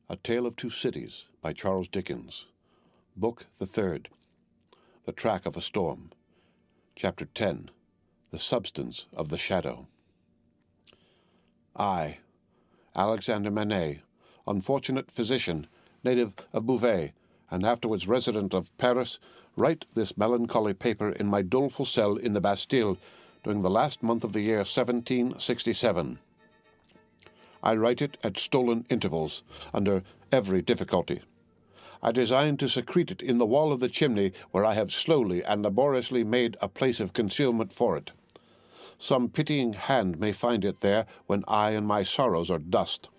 A Tale of Two Cities by Charles Dickens. Book the Third. The Track of a Storm. Chapter 10. The Substance of the Shadow. I, Alexander Manette, unfortunate physician, native of Beauvais, and afterwards resident of Paris, write this melancholy paper in my doleful cell in the Bastille during the last month of the year 1767. I write it at stolen intervals, under every difficulty. I design to secrete it in the wall of the chimney, where I have slowly and laboriously made a place of concealment for it. Some pitying hand may find it there when I and my sorrows are dust.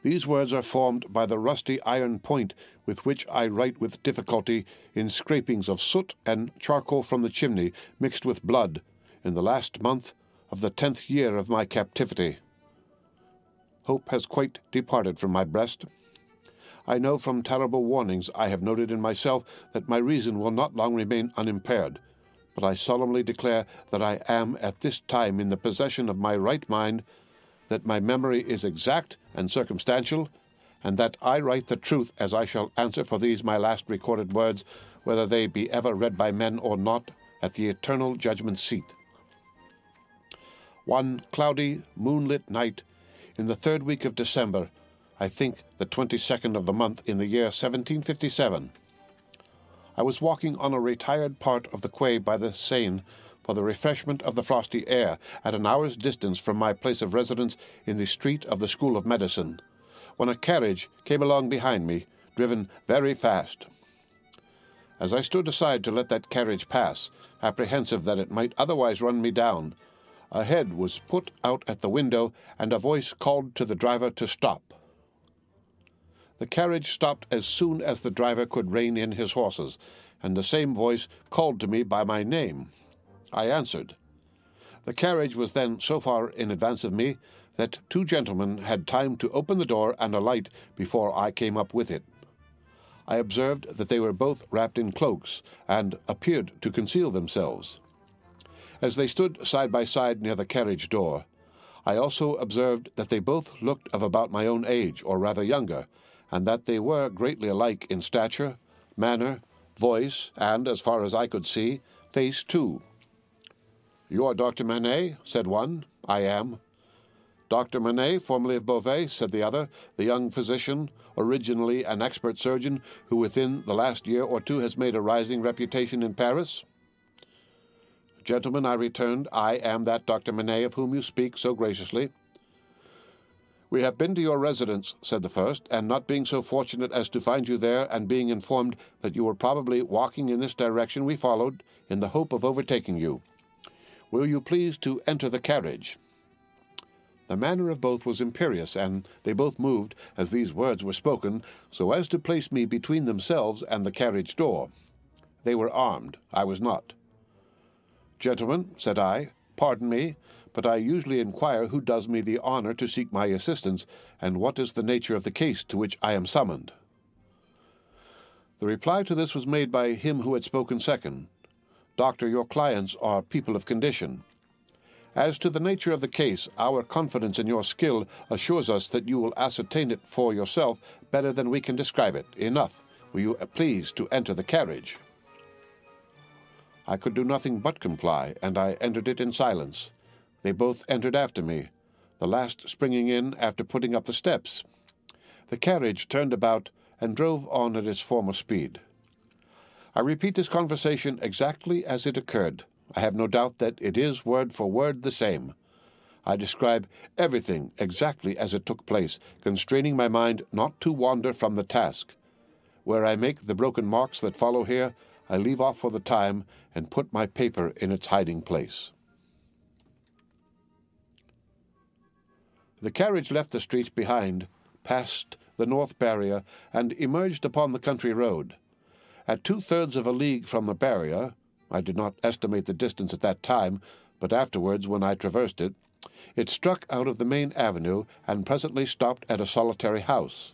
These words are formed by the rusty iron point with which I write with difficulty in scrapings of soot and charcoal from the chimney mixed with blood in the last month of the 10th year of my captivity. Hope has quite departed from my breast. I know from terrible warnings I have noted in myself that my reason will not long remain unimpaired, but I solemnly declare that I am at this time in the possession of my right mind, that my memory is exact and circumstantial, and that I write the truth as I shall answer for these my last recorded words, whether they be ever read by men or not, at the eternal judgment seat. One cloudy, moonlit night, in the 3rd week of December, I think the 22nd of the month in the year 1757, I was walking on a retired part of the quay by the Seine for the refreshment of the frosty air at an hour's distance from my place of residence in the street of the School of Medicine, when a carriage came along behind me, driven very fast. As I stood aside to let that carriage pass, apprehensive that it might otherwise run me down, a head was put out at the window, and a voice called to the driver to stop. The carriage stopped as soon as the driver could rein in his horses, and the same voice called to me by my name. I answered. The carriage was then so far in advance of me that 2 gentlemen had time to open the door and alight before I came up with it. I observed that they were both wrapped in cloaks, and appeared to conceal themselves. As they stood side by side near the carriage door, I also observed that they both looked of about my own age, or rather younger, and that they were greatly alike in stature, manner, voice, and, as far as I could see, face too. "You are Dr. Manette?" said one. "I am." "Dr. Manette, formerly of Beauvais," said the other, "the young physician, originally an expert surgeon, who within the last year or 2 has made a rising reputation in Paris?" "Gentlemen," I returned, "I am that Dr. Manette of whom you speak so graciously." "We have been to your residence," said the first, "and not being so fortunate as to find you there, and being informed that you were probably walking in this direction, we followed, in the hope of overtaking you. Will you please to enter the carriage?" The manner of both was imperious, and they both moved, as these words were spoken, so as to place me between themselves and the carriage door. They were armed. I was not. "Gentlemen," said I, "pardon me, but I usually inquire who does me the honor to seek my assistance, and what is the nature of the case to which I am summoned." The reply to this was made by him who had spoken second. "Doctor, your clients are people of condition. As to the nature of the case, our confidence in your skill assures us that you will ascertain it for yourself better than we can describe it. Enough. Will you please to enter the carriage?" I could do nothing but comply, and I entered it in silence. They both entered after me, the last springing in after putting up the steps. The carriage turned about and drove on at its former speed. I repeat this conversation exactly as it occurred. I have no doubt that it is word for word the same. I describe everything exactly as it took place, constraining my mind not to wander from the task. Where I make the broken marks that follow here, I leave off for the time and put my paper in its hiding place. The carriage left the streets behind, passed the North Barrier, and emerged upon the country road. At 2/3 of a league from the barrier, I did not estimate the distance at that time, but afterwards, when I traversed it, it struck out of the main avenue and presently stopped at a solitary house.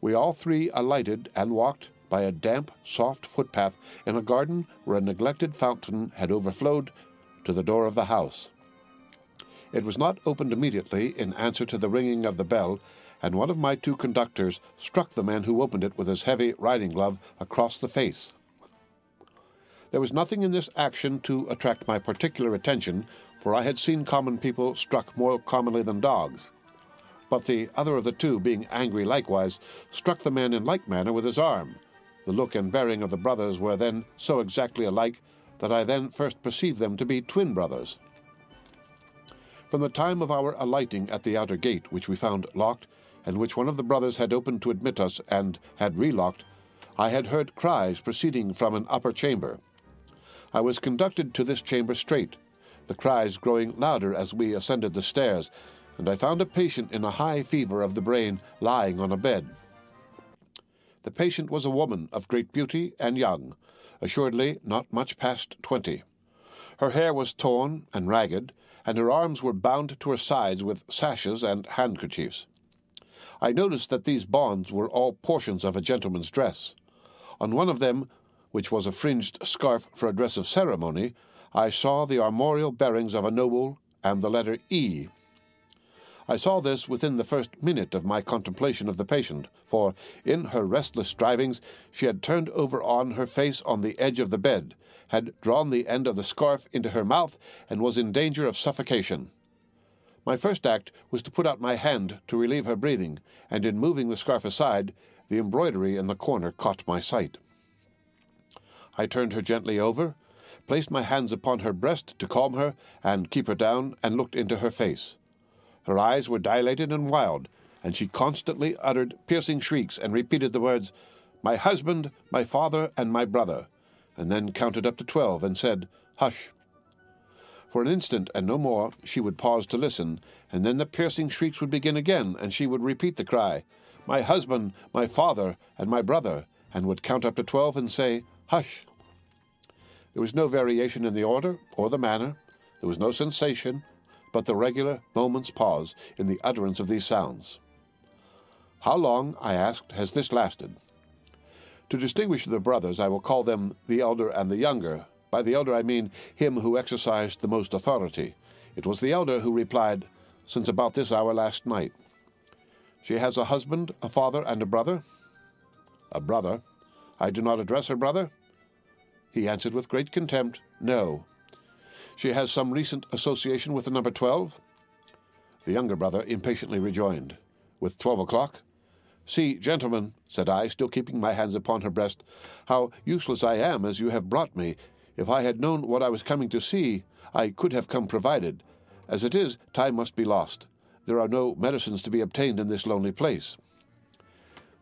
We all 3 alighted and walked by a damp, soft footpath in a garden where a neglected fountain had overflowed to the door of the house. It was not opened immediately in answer to the ringing of the bell, and one of my two conductors struck the man who opened it with his heavy riding glove across the face. There was nothing in this action to attract my particular attention, for I had seen common people struck more commonly than dogs. But the other of the two, being angry likewise, struck the man in like manner with his arm. The look and bearing of the brothers were then so exactly alike that I then first perceived them to be twin brothers. From the time of our alighting at the outer gate, which we found locked, and which one of the brothers had opened to admit us and had relocked, I had heard cries proceeding from an upper chamber. I was conducted to this chamber straight, the cries growing louder as we ascended the stairs, and I found a patient in a high fever of the brain lying on a bed. The patient was a woman of great beauty and young, assuredly not much past 20. Her hair was torn and ragged, and her arms were bound to her sides with sashes and handkerchiefs. I noticed that these bonds were all portions of a gentleman's dress. On one of them, which was a fringed scarf for a dress of ceremony, I saw the armorial bearings of a noble and the letter E. I saw this within the first minute of my contemplation of the patient, for in her restless strivings she had turned over on her face on the edge of the bed, had drawn the end of the scarf into her mouth, and was in danger of suffocation. My first act was to put out my hand to relieve her breathing, and in moving the scarf aside, the embroidery in the corner caught my sight. I turned her gently over, placed my hands upon her breast to calm her and keep her down, and looked into her face. Her eyes were dilated and wild, and she constantly uttered piercing shrieks and repeated the words, "My husband, my father, and my brother," and then counted up to 12 and said, "Hush." For an instant and no more she would pause to listen, and then the piercing shrieks would begin again, and she would repeat the cry, "My husband, my father, and my brother," and would count up to 12 and say, "Hush." There was no variation in the order or the manner. There was no sensation, but the regular moment's pause in the utterance of these sounds. "How long," I asked, "has this lasted?" To distinguish the brothers, I will call them the elder and the younger. By the elder I mean him who exercised the most authority. It was the elder who replied, "Since about this hour last night." "She has a husband, a father, and a brother?" "A brother. I do not address her brother?" He answered with great contempt, "No." "She has some recent association with the number 12? The younger brother impatiently rejoined, "With 12 o'clock? See, gentlemen," said I, still keeping my hands upon her breast, "how useless I am as you have brought me. If I had known what I was coming to see, I could have come provided. As it is, time must be lost. There are no medicines to be obtained in this lonely place."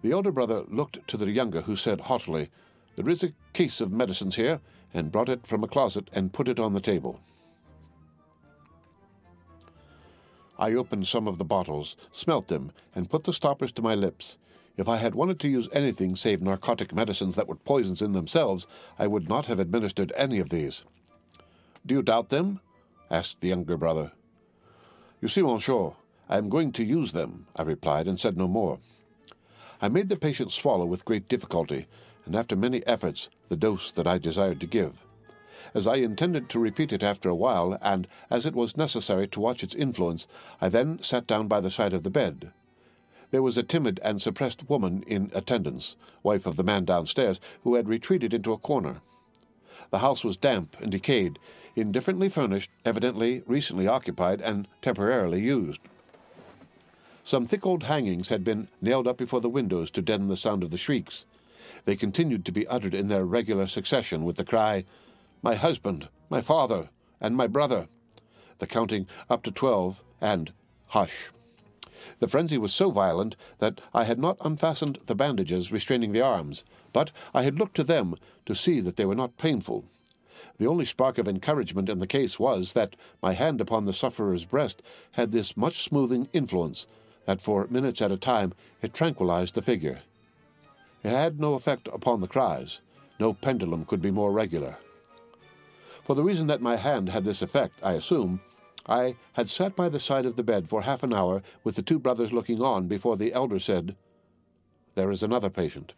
The elder brother looked to the younger, who said haughtily, "There is a case of medicines here," and brought it from a closet and put it on the table. I opened some of the bottles, smelt them, and put the stoppers to my lips. If I had wanted to use anything save narcotic medicines that were poisons in themselves, I would not have administered any of these. "Do you doubt them?" asked the younger brother. "You see, monsieur, I am going to use them," I replied, and said no more. I made the patient swallow with great difficulty, and after many efforts, the dose that I desired to give. As I intended to repeat it after a while, and as it was necessary to watch its influence, I then sat down by the side of the bed. There was a timid and suppressed woman in attendance, wife of the man downstairs, who had retreated into a corner. The house was damp and decayed, indifferently furnished, evidently recently occupied and temporarily used. Some thick old hangings had been nailed up before the windows to deaden the sound of the shrieks. They continued to be uttered in their regular succession, with the cry, "My husband, my father, and my brother," the counting up to 12, and "Hush." The frenzy was so violent that I had not unfastened the bandages restraining the arms, but I had looked to them to see that they were not painful. The only spark of encouragement in the case was that my hand upon the sufferer's breast had this much smoothing influence, that for minutes at a time it tranquilized the figure. It had no effect upon the cries. No pendulum could be more regular. For the reason that my hand had this effect, I assume, I had sat by the side of the bed for half an hour with the two brothers looking on before the elder said, "There is another patient."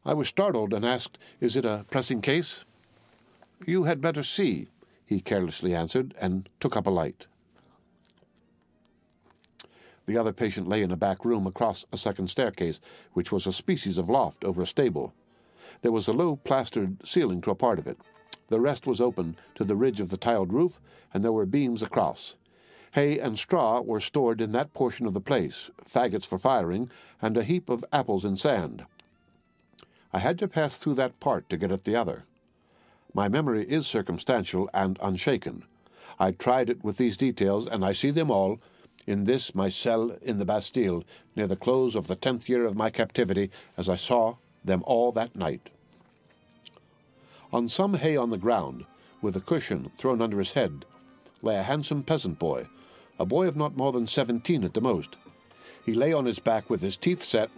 I was startled and asked, "Is it a pressing case?" "You had better see," he carelessly answered, and took up a light. The other patient lay in a back room across a second staircase, which was a species of loft over a stable. There was a low plastered ceiling to a part of it. The rest was open to the ridge of the tiled roof, and there were beams across. Hay and straw were stored in that portion of the place, faggots for firing, and a heap of apples and sand. I had to pass through that part to get at the other. My memory is circumstantial and unshaken. I tried it with these details, and I see them all, in this my cell in the Bastille, near the close of the 10th year of my captivity, as I saw them all that night. On some hay on the ground, with a cushion thrown under his head, lay a handsome peasant boy, a boy of not more than 17 at the most. He lay on his back with his teeth set,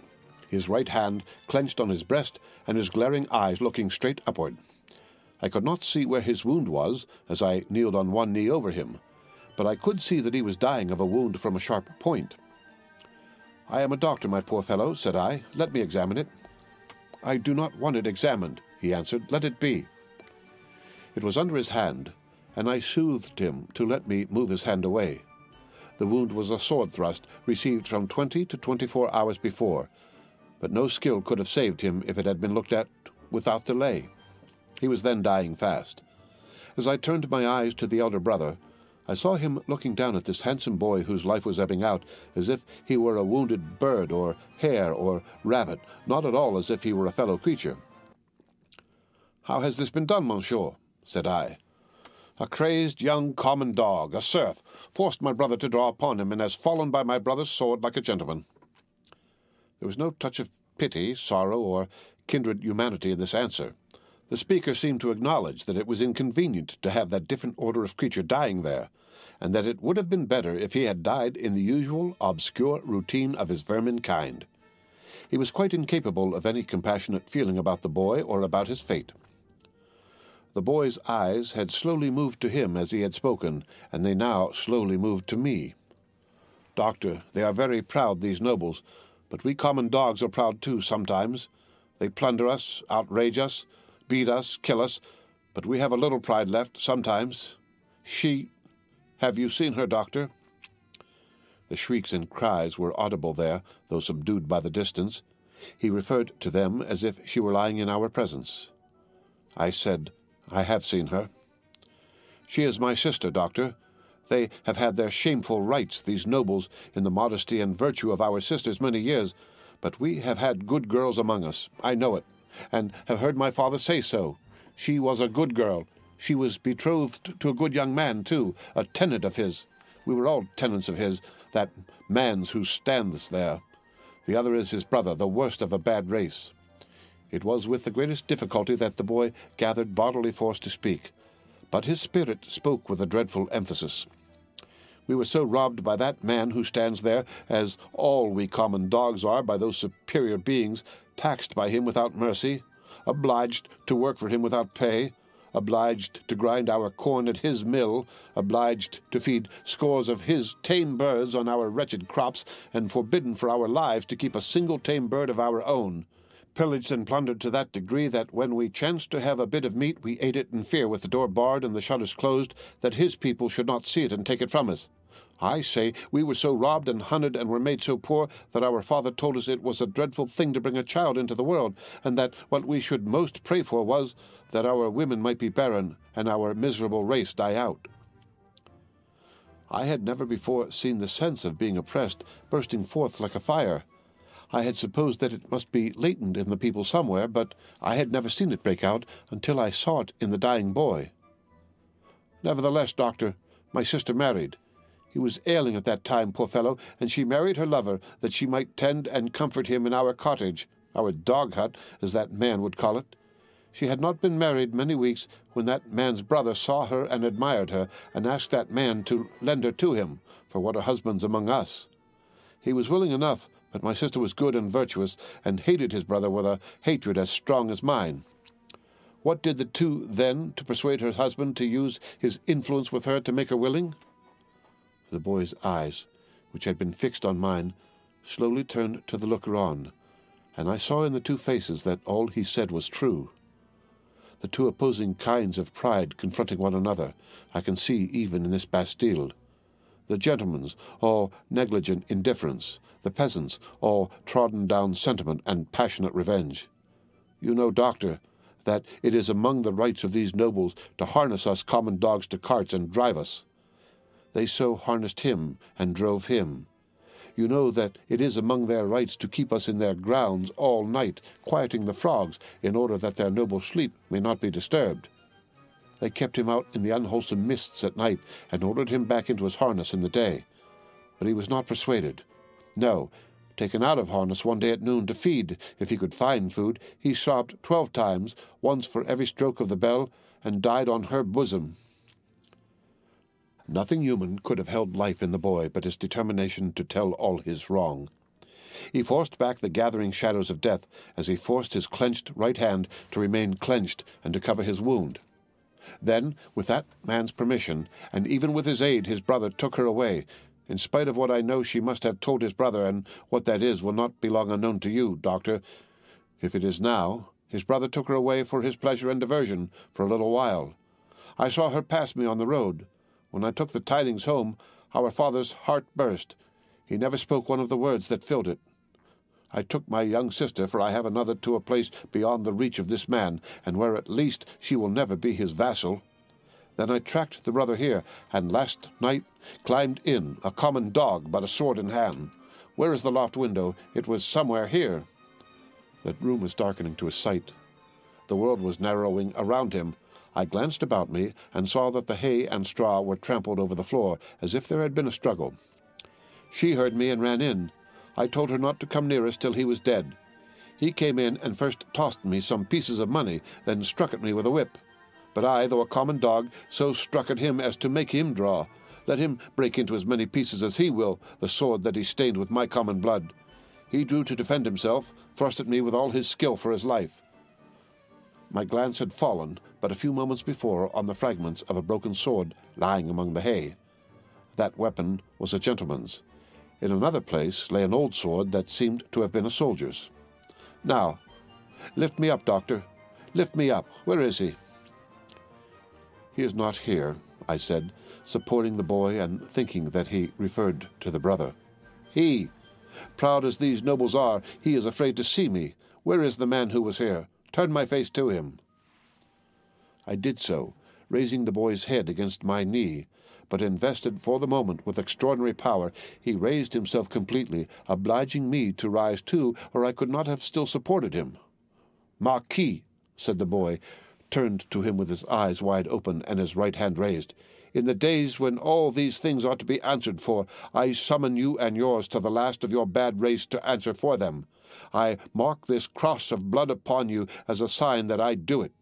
his right hand clenched on his breast, and his glaring eyes looking straight upward. I could not see where his wound was, as I kneeled on one knee over him, but I could see that he was dying of a wound from a sharp point. "I am a doctor, my poor fellow," said I. "Let me examine it." "I do not want it examined," he answered. "Let it be." It was under his hand, and I soothed him to let me move his hand away. The wound was a sword thrust, received from 20 to 24 hours before, but no skill could have saved him if it had been looked at without delay. He was then dying fast. As I turned my eyes to the elder brother, I saw him looking down at this handsome boy whose life was ebbing out, as if he were a wounded bird or hare or rabbit, not at all as if he were a fellow creature. "How has this been done, monsieur?" said I. "A crazed young common dog, a serf, forced my brother to draw upon him, and has fallen by my brother's sword like a gentleman." There was no touch of pity, sorrow, or kindred humanity in this answer. The speaker seemed to acknowledge that it was inconvenient to have that different order of creature dying there, and that it would have been better if he had died in the usual obscure routine of his vermin kind. He was quite incapable of any compassionate feeling about the boy or about his fate. The boy's eyes had slowly moved to him as he had spoken, and they now slowly moved to me. "Doctor, they are very proud, these nobles, but we common dogs are proud too sometimes. They plunder us, outrage us, beat us, kill us, but we have a little pride left sometimes. Have you seen her, doctor?" The shrieks and cries were audible there, though subdued by the distance. He referred to them as if she were lying in our presence. I said, "I have seen her." "She is my sister, doctor. They have had their shameful rights, these nobles, in the modesty and virtue of our sisters many years, but we have had good girls among us. I know it, and have heard my father say so. She was a good girl. She was betrothed to a good young man, too, a tenant of his. We were all tenants of his, that man's who stands there. The other is his brother, the worst of a bad race." It was with the greatest difficulty that the boy gathered bodily force to speak, but his spirit spoke with a dreadful emphasis. "We were so robbed by that man who stands there, as all we common dogs are by those superior beings, taxed by him without mercy, obliged to work for him without pay, obliged to grind our corn at his mill, obliged to feed scores of his tame birds on our wretched crops, and forbidden for our lives to keep a single tame bird of our own, pillaged and plundered to that degree that when we chanced to have a bit of meat we ate it in fear with the door barred and the shutters closed, that his people should not see it and take it from us. I say, we were so robbed and hunted and were made so poor that our father told us it was a dreadful thing to bring a child into the world, and that what we should most pray for was that our women might be barren and our miserable race die out." I had never before seen the sense of being oppressed bursting forth like a fire. I had supposed that it must be latent in the people somewhere, but I had never seen it break out until I saw it in the dying boy. "Nevertheless, doctor, my sister married. He was ailing at that time, poor fellow, and she married her lover that she might tend and comfort him in our cottage, our dog hut, as that man would call it. She had not been married many weeks when that man's brother saw her and admired her, and asked that man to lend her to him, for what are husbands among us? He was willing enough, but my sister was good and virtuous, and hated his brother with a hatred as strong as mine. What did the two then to persuade her husband to use his influence with her to make her willing?" The boy's eyes, which had been fixed on mine, slowly turned to the looker-on, and I saw in the two faces that all he said was true. The two opposing kinds of pride confronting one another, I can see even in this Bastille. the gentleman's all negligent indifference, the peasant's all trodden-down sentiment and passionate revenge. You know, doctor, that it is among the rights of these nobles to harness us common dogs to carts and drive us. They so harnessed him and drove him. You know that it is among their rights to keep us in their grounds all night, quieting the frogs, in order that their noble sleep may not be disturbed. They kept him out in the unwholesome mists at night, and ordered him back into his harness in the day. But he was not persuaded. No, taken out of harness one day at noon to feed, if he could find food, he sobbed 12 times, once for every stroke of the bell, and died on her bosom. Nothing human could have held life in the boy but his determination to tell all his wrong. He forced back the gathering shadows of death as he forced his clenched right hand to remain clenched and to cover his wound. Then, with that man's permission, and even with his aid, his brother took her away. In spite of what I know she must have told his brother, and what that is will not be long unknown to you, doctor. If it is now, his brother took her away for his pleasure and diversion for a little while. I saw her pass me on the road. When I took the tidings home, our father's heart burst. He never spoke one of the words that filled it. I took my young sister, for I have another, to a place beyond the reach of this man, and where at least she will never be his vassal. Then I tracked the brother here, and last night climbed in, a common dog, but a sword in hand. Where is the loft window? It was somewhere here. That room was darkening to his sight. The world was narrowing around him. I glanced about me, and saw that the hay and straw were trampled over the floor, as if there had been a struggle. She heard me and ran in. I told her not to come near us till he was dead. He came in and first tossed me some pieces of money, then struck at me with a whip. But I, though a common dog, so struck at him as to make him draw. Let him break into as many pieces as he will the sword that he stained with my common blood. He drew to defend himself, thrust at me with all his skill for his life. My glance had fallen, but a few moments before, on the fragments of a broken sword lying among the hay. That weapon was a gentleman's. In another place lay an old sword that seemed to have been a soldier's. Now, lift me up, doctor. Lift me up. Where is he? He is not here, I said, supporting the boy and thinking that he referred to the brother. He! Proud as these nobles are, he is afraid to see me. Where is the man who was here? Turn my face to him. I did so, raising the boy's head against my knee, but invested for the moment with extraordinary power, he raised himself completely, obliging me to rise too, or I could not have still supported him. Marquis, said the boy, turned to him with his eyes wide open and his right hand raised, in the days when all these things are to be answered for, I summon you and yours to the last of your bad race to answer for them. I mark this cross of blood upon you as a sign that I do it.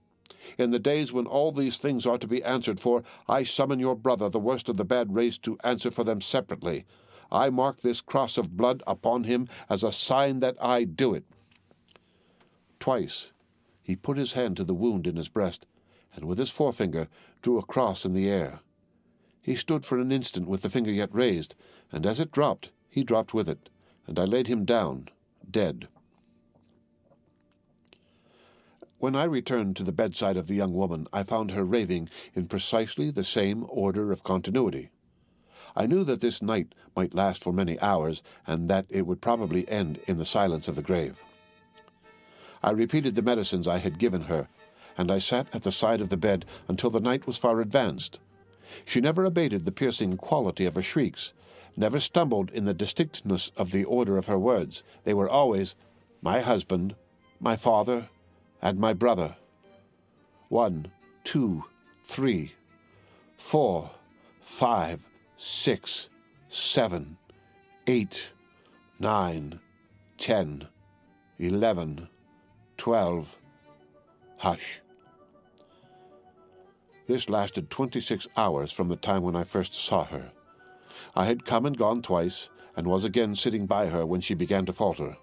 In the days when all these things are to be answered for, I summon your brother, the worst of the bad race, to answer for them separately. I mark this cross of blood upon him as a sign that I do it. Twice he put his hand to the wound in his breast, and with his forefinger drew a cross in the air. He stood for an instant with the finger yet raised, and as it dropped, he dropped with it, and I laid him down, dead. When I returned to the bedside of the young woman, I found her raving in precisely the same order of continuity. I knew that this night might last for many hours, and that it would probably end in the silence of the grave. I repeated the medicines I had given her, and I sat at the side of the bed until the night was far advanced. She never abated the piercing quality of her shrieks, never stumbled in the distinctness of the order of her words. They were always, my husband, my father, and my brother. 1, 2, 3, 4, 5, 6, 7, 8, 9, 10, 11, 12. Hush. This lasted 26 hours from the time when I first saw her. I had come and gone twice, and was again sitting by her when she began to falter.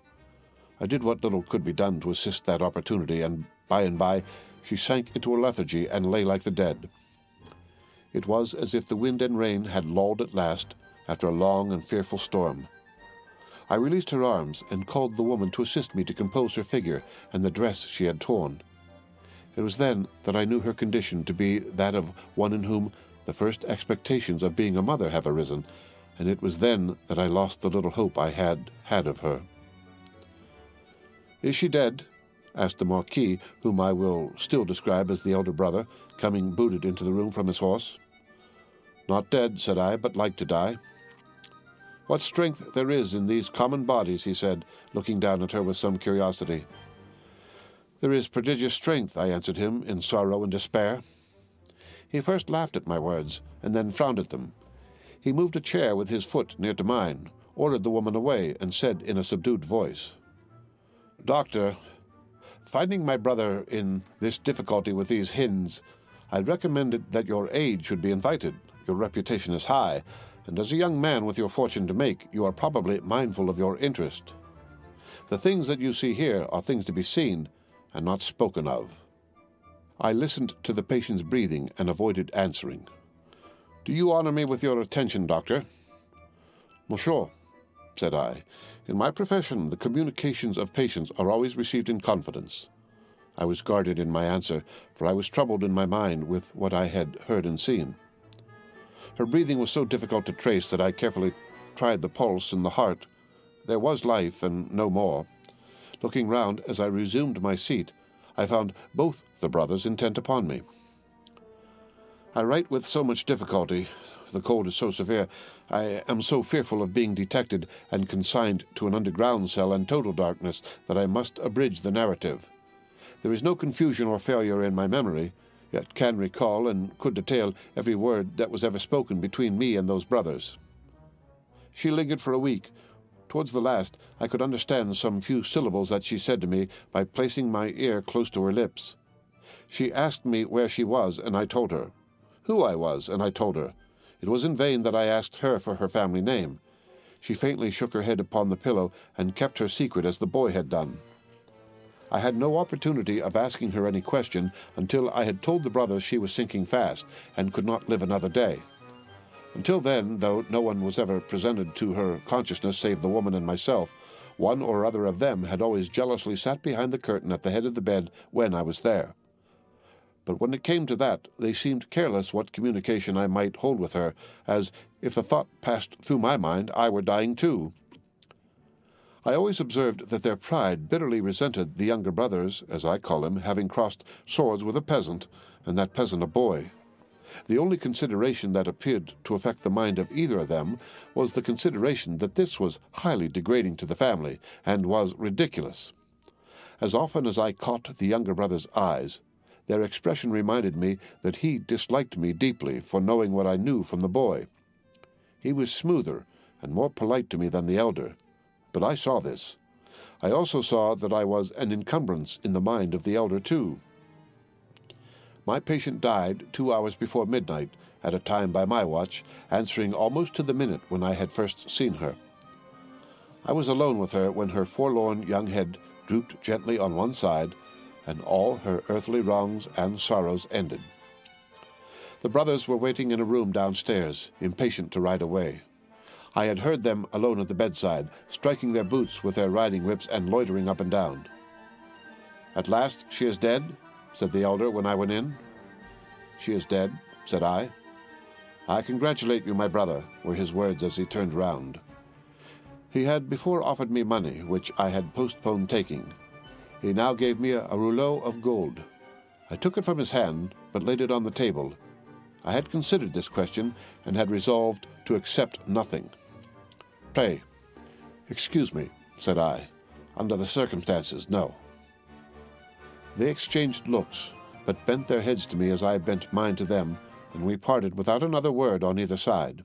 I did what little could be done to assist that opportunity, and by she sank into a lethargy and lay like the dead. It was as if the wind and rain had lulled at last, after a long and fearful storm. I released her arms and called the woman to assist me to compose her figure and the dress she had torn. It was then that I knew her condition to be that of one in whom the first expectations of being a mother have arisen, and it was then that I lost the little hope I had of her. "Is she dead?" asked the Marquis, whom I will still describe as the elder brother, coming booted into the room from his horse. "Not dead," said I, "but like to die." "What strength there is in these common bodies," he said, looking down at her with some curiosity. "There is prodigious strength," I answered him, in sorrow and despair. He first laughed at my words, and then frowned at them. He moved a chair with his foot near to mine, ordered the woman away, and said in a subdued voice, "Doctor, finding my brother in this difficulty with these hens, I recommended that your aid should be invited. Your reputation is high, and as a young man with your fortune to make, you are probably mindful of your interest. The things that you see here are things to be seen, and not spoken of." I listened to the patient's breathing and avoided answering. "Do you honor me with your attention, doctor?" "Monsieur," said I, "in my profession the communications of patients are always received in confidence." I was guarded in my answer, for I was troubled in my mind with what I had heard and seen. Her breathing was so difficult to trace that I carefully tried the pulse and the heart. There was life, and no more. Looking round as I resumed my seat, I found both the brothers intent upon me. "I write with so much difficulty. The cold is so severe. I am so fearful of being detected and consigned to an underground cell and total darkness that I must abridge the narrative. There is no confusion or failure in my memory, yet can recall and could detail every word that was ever spoken between me and those brothers." She lingered for a week. Towards the last, I could understand some few syllables that she said to me by placing my ear close to her lips. She asked me where she was, and I told her. Who I was, and I told her. It was in vain that I asked her for her family name. She faintly shook her head upon the pillow and kept her secret as the boy had done. I had no opportunity of asking her any question until I had told the brothers she was sinking fast and could not live another day. Until then, though no one was ever presented to her consciousness save the woman and myself, one or other of them had always jealously sat behind the curtain at the head of the bed when I was there. But when it came to that, they seemed careless what communication I might hold with her, as, if the thought passed through my mind, I were dying too. I always observed that their pride bitterly resented the younger brothers, as I call him, having crossed swords with a peasant, and that peasant a boy. The only consideration that appeared to affect the mind of either of them was the consideration that this was highly degrading to the family, and was ridiculous. As often as I caught the younger brother's eyes, their expression reminded me that he disliked me deeply for knowing what I knew from the boy. He was smoother and more polite to me than the elder, but I saw this. I also saw that I was an encumbrance in the mind of the elder too. My patient died 2 hours before midnight, at a time by my watch, answering almost to the minute when I had first seen her. I was alone with her when her forlorn young head drooped gently on one side, and all her earthly wrongs and sorrows ended. The brothers were waiting in a room downstairs, impatient to ride away. I had heard them alone at the bedside, striking their boots with their riding whips and loitering up and down. "At last she is dead?" said the elder when I went in. "She is dead," said I. "I congratulate you, my brother," were his words as he turned round. He had before offered me money, which I had postponed taking. He now gave me a rouleau of gold. I took it from his hand, but laid it on the table. I had considered this question, and had resolved to accept nothing. "Pray, excuse me," said I. "Under the circumstances, no." They exchanged looks, but bent their heads to me as I bent mine to them, and we parted without another word on either side.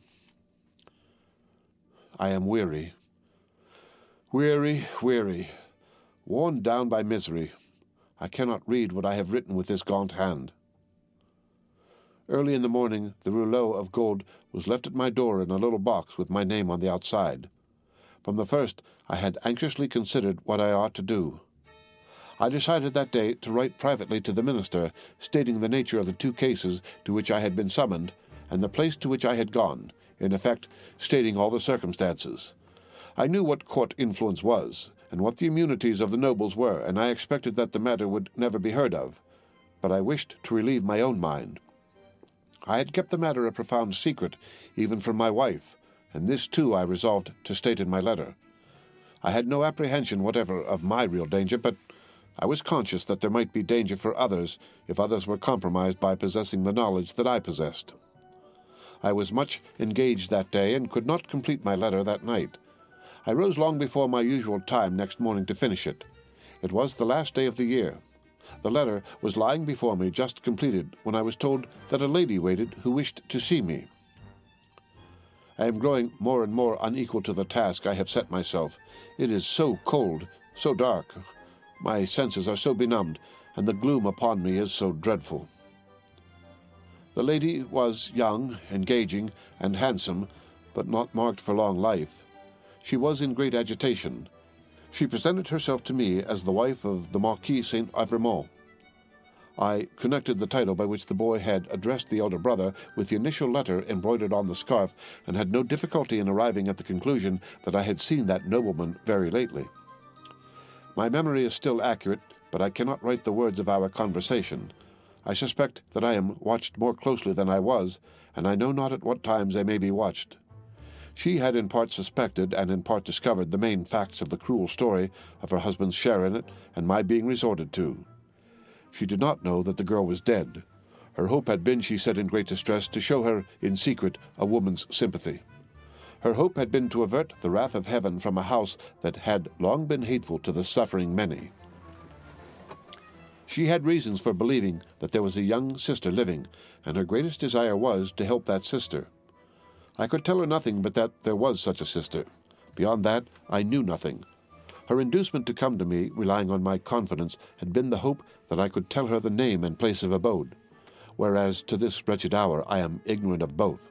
I am weary. Weary, weary. Worn down by misery. I cannot read what I have written with this gaunt hand. Early in the morning, the rouleau of gold was left at my door in a little box with my name on the outside. From the first, I had anxiously considered what I ought to do. I decided that day to write privately to the minister, stating the nature of the 2 cases to which I had been summoned, and the place to which I had gone, in effect, stating all the circumstances. I knew what court influence was, and what the immunities of the nobles were, and I expected that the matter would never be heard of. But I wished to relieve my own mind. I had kept the matter a profound secret, even from my wife, and this too I resolved to state in my letter. I had no apprehension whatever of my real danger, but I was conscious that there might be danger for others if others were compromised by possessing the knowledge that I possessed. I was much engaged that day and could not complete my letter that night. I rose long before my usual time next morning to finish it. It was the last day of the year. The letter was lying before me just completed when I was told that a lady waited who wished to see me. I am growing more and more unequal to the task I have set myself. It is so cold, so dark. My senses are so benumbed, and the gloom upon me is so dreadful. The lady was young, engaging, and handsome, but not marked for long life. She was in great agitation. She presented herself to me as the wife of the Marquis Saint-Evremont. I connected the title by which the boy had addressed the elder brother with the initial letter embroidered on the scarf, and had no difficulty in arriving at the conclusion that I had seen that nobleman very lately. My memory is still accurate, but I cannot write the words of our conversation. I suspect that I am watched more closely than I was, and I know not at what times I may be watched. She had in part suspected and in part discovered the main facts of the cruel story of her husband's share in it and my being resorted to. She did not know that the girl was dead. Her hope had been, she said in great distress, to show her in secret a woman's sympathy. Her hope had been to avert the wrath of heaven from a house that had long been hateful to the suffering many. She had reasons for believing that there was a young sister living, and her greatest desire was to help that sister. I could tell her nothing but that there was such a sister. Beyond that, I knew nothing. Her inducement to come to me, relying on my confidence, had been the hope that I could tell her the name and place of abode, whereas to this wretched hour I am ignorant of both.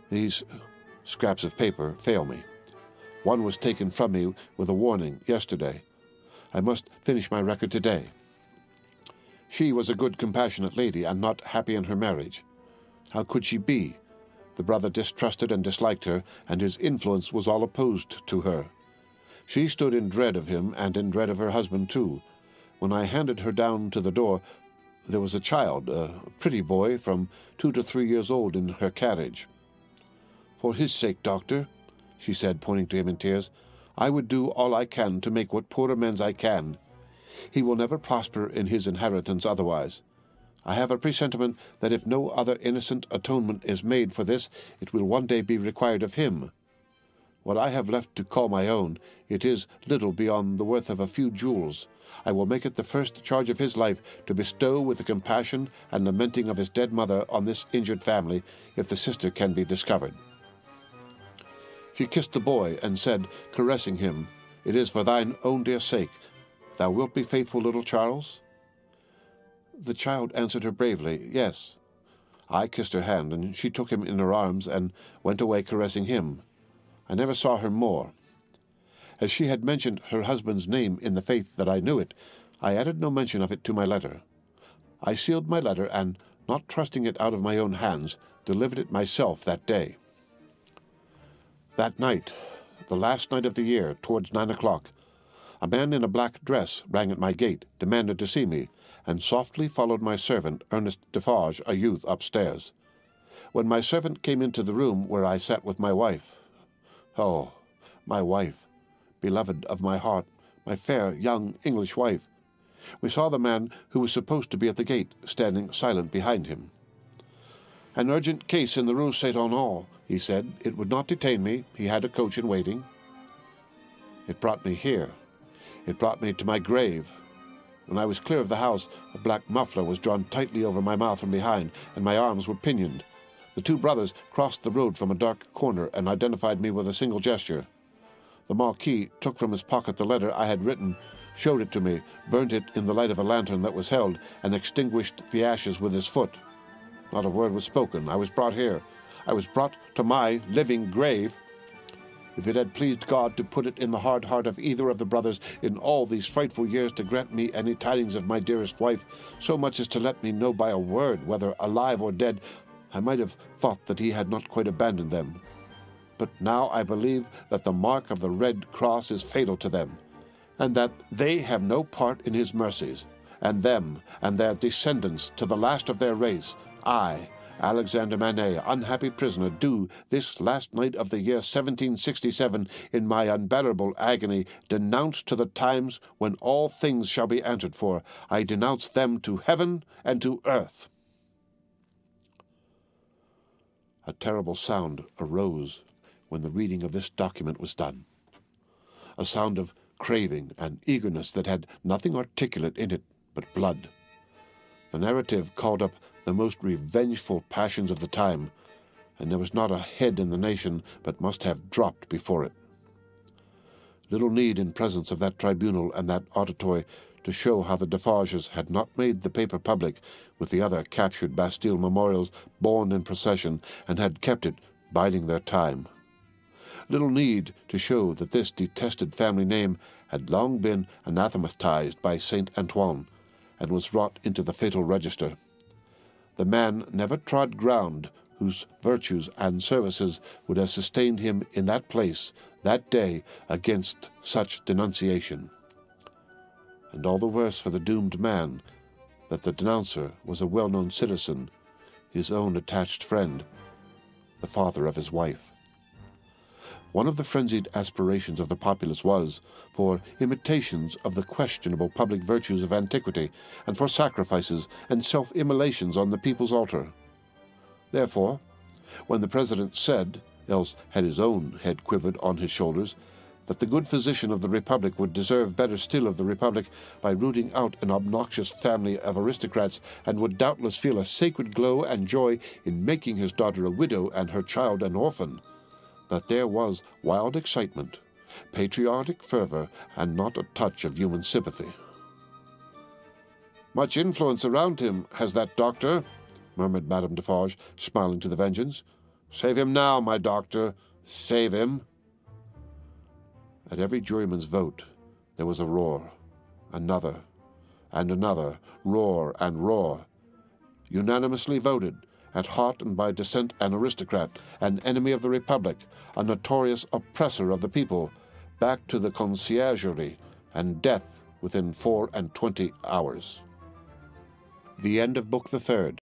These scraps of paper fail me. One was taken from me with a warning yesterday. I must finish my record today. She was a good, compassionate lady, and not happy in her marriage. How could she be? The brother distrusted and disliked her, and his influence was all opposed to her. She stood in dread of him, and in dread of her husband too. When I handed her down to the door, there was a child, a pretty boy from 2 to 3 years old, in her carriage. "For his sake, doctor," she said, pointing to him in tears, "I would do all I can to make what poor amends I can. He will never prosper in his inheritance otherwise. I have a presentiment that if no other innocent atonement is made for this, it will one day be required of him. What I have left to call my own, it is little beyond the worth of a few jewels. I will make it the first charge of his life to bestow with the compassion and lamenting of his dead mother on this injured family, if the sister can be discovered." She kissed the boy and said, caressing him, "It is for thine own dear sake. Thou wilt be faithful, little Charles?" The child answered her bravely, "Yes." I kissed her hand, and she took him in her arms and went away caressing him. I never saw her more. As she had mentioned her husband's name in the faith that I knew it, I added no mention of it to my letter. I sealed my letter, and, not trusting it out of my own hands, delivered it myself that day. That night, the last night of the year, towards 9 o'clock, a man in a black dress rang at my gate, demanded to see me, and softly followed my servant, Ernest Defarge, a youth, upstairs. When my servant came into the room where I sat with my wife, oh, my wife, beloved of my heart, my fair young English wife, we saw the man who was supposed to be at the gate, standing silent behind him. "An urgent case in the Rue Saint-Honore," he said. "It would not detain me. He had a coach in waiting." It brought me here. It brought me to my grave. When I was clear of the house, a black muffler was drawn tightly over my mouth from behind, and my arms were pinioned. The two brothers crossed the road from a dark corner and identified me with a single gesture. The Marquis took from his pocket the letter I had written, showed it to me, burnt it in the light of a lantern that was held, and extinguished the ashes with his foot. Not a word was spoken. I was brought here. I was brought to my living grave. If it had pleased God to put it in the hard heart of either of the brothers in all these frightful years to grant me any tidings of my dearest wife, so much as to let me know by a word, whether alive or dead, I might have thought that he had not quite abandoned them. But now I believe that the mark of the Red Cross is fatal to them, and that they have no part in his mercies, and them and their descendants to the last of their race, aye, Alexander Manette, unhappy prisoner, do, this last night of the year 1767, in my unbearable agony, denounce to the times when all things shall be answered for. I denounce them to heaven and to earth. A terrible sound arose when the reading of this document was done, a sound of craving and eagerness that had nothing articulate in it but blood. The narrative called up the most revengeful passions of the time, and there was not a head in the nation but must have dropped before it. Little need in presence of that tribunal and that auditory to show how the Defarges had not made the paper public with the other captured Bastille memorials borne in procession, and had kept it biding their time. Little need to show that this detested family name had long been anathematized by Saint Antoine, and was wrought into the fatal register. The man never trod ground whose virtues and services would have sustained him in that place, that day, against such denunciation. And all the worse for the doomed man that the denouncer was a well-known citizen, his own attached friend, the father of his wife. One of the frenzied aspirations of the populace was for imitations of the questionable public virtues of antiquity, and for sacrifices and self-immolations on the people's altar. Therefore, when the president said, else had his own head quivered on his shoulders, that the good physician of the Republic would deserve better still of the Republic by rooting out an obnoxious family of aristocrats, and would doubtless feel a sacred glow and joy in making his daughter a widow and her child an orphan, that there was wild excitement, patriotic fervor, and not a touch of human sympathy. "Much influence around him has that doctor," murmured Madame Defarge, smiling to the Vengeance. "Save him now, my doctor, save him." At every juryman's vote there was a roar, another, and another, roar and roar. Unanimously voted, at heart and by descent an aristocrat, an enemy of the Republic, a notorious oppressor of the people, back to the conciergerie, and death within 24 hours. The end of Book the Third.